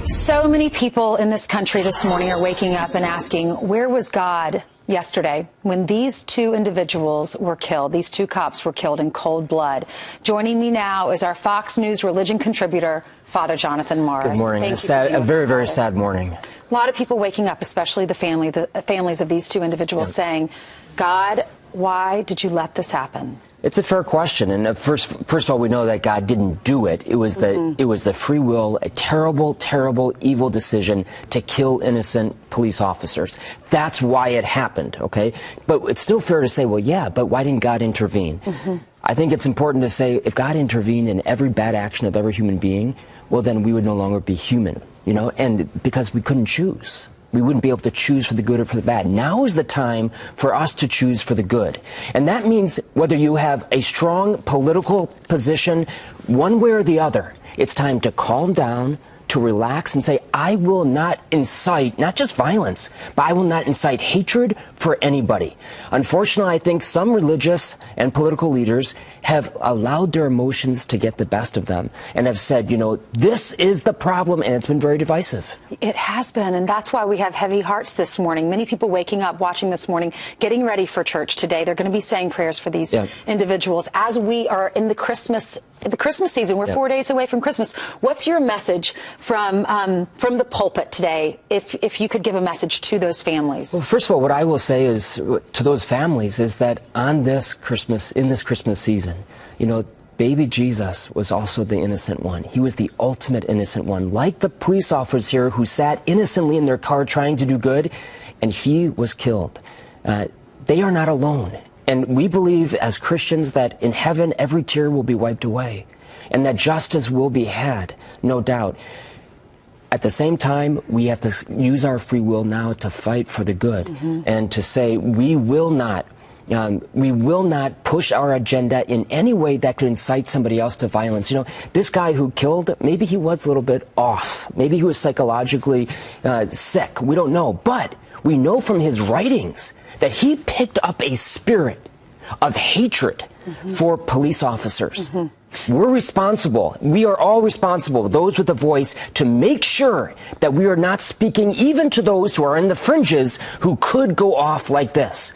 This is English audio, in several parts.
So many people in this country this morning are waking up and asking, where was God yesterday when these two individuals were killed? These two cops were killed in cold blood. Joining me now is our Fox News religion contributor, Father Jonathan Morris. Good morning. A very, very sad morning. A lot of people waking up, especially the families of these two individuals, saying, God, why did you let this happen? It's a fair question, and first of all, we know that God didn't do it. It was the free will, a terrible, terrible, evil decision to kill innocent police officers. That's why it happened. Okay, but it's still fair to say, well, yeah, but why didn't God intervene? I think it's important to say if God intervened in every bad action of every human being, well, then we would no longer be human. You know, and because we couldn't choose. We wouldn't be able to choose for the good or for the bad. Now is the time for us to choose for the good. And that means whether you have a strong political position, one way or the other, it's time to calm down, to relax and say, I will not incite, not just violence, but I will not incite hatred for anybody. Unfortunately, I think some religious and political leaders have allowed their emotions to get the best of them and have said, you know, this is the problem, and it's been very divisive. It has been, and that's why we have heavy hearts this morning. Many people waking up, watching this morning, getting ready for church today. They're going to be saying prayers for these individuals as we are in the Christmas season. We're 4 days away from Christmas. What's your message from the pulpit today, if you could give a message to those families? Well, first of all, what I will say is to those families is that in this Christmas season, you know, baby Jesus was also the innocent one. He was the ultimate innocent one, like the police officers here who sat innocently in their car trying to do good, and he was killed. They are not alone. And we believe as Christians that in heaven every tear will be wiped away and that justice will be had, no doubt. At the same time, we have to use our free will now to fight for the good and to say we will not push our agenda in any way that could incite somebody else to violence. You know, this guy who killed, maybe he was a little bit off. Maybe he was psychologically sick. We don't know. But we know from his writings that he picked up a spirit of hatred for police officers. We're responsible. We are all responsible, those with a voice, to make sure that we are not speaking even to those who are in the fringes who could go off like this.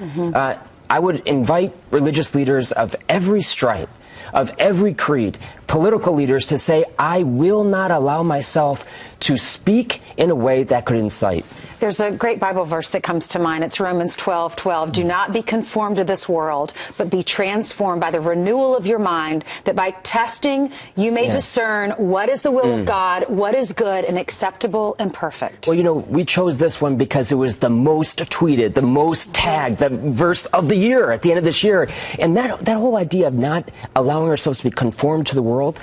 I would invite religious leaders of every stripe, of every creed, political leaders to say, I will not allow myself to speak in a way that could incite. There's a great Bible verse that comes to mind. It's Romans 12:12. Do not be conformed to this world, but be transformed by the renewal of your mind, that by testing you may discern what is the will of God, what is good and acceptable and perfect. Well, you know, we chose this one because it was the most tweeted, the most tagged, the verse of the year at the end of this year. And that whole idea of not allowing ourselves to be conformed to the world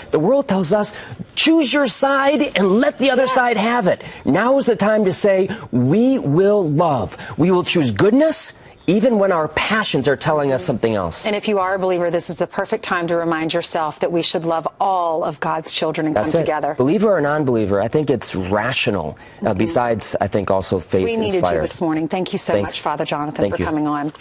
tells us, choose your side and let the other side have it. Now is the time to say, we will love. We will choose goodness, even when our passions are telling us something else. And if you are a believer, this is a perfect time to remind yourself that we should love all of God's children and come together. Believer or non-believer, I think it's rational. Besides, I think also faith inspired. We needed you this morning. Thank you so much, Father Jonathan, for coming on.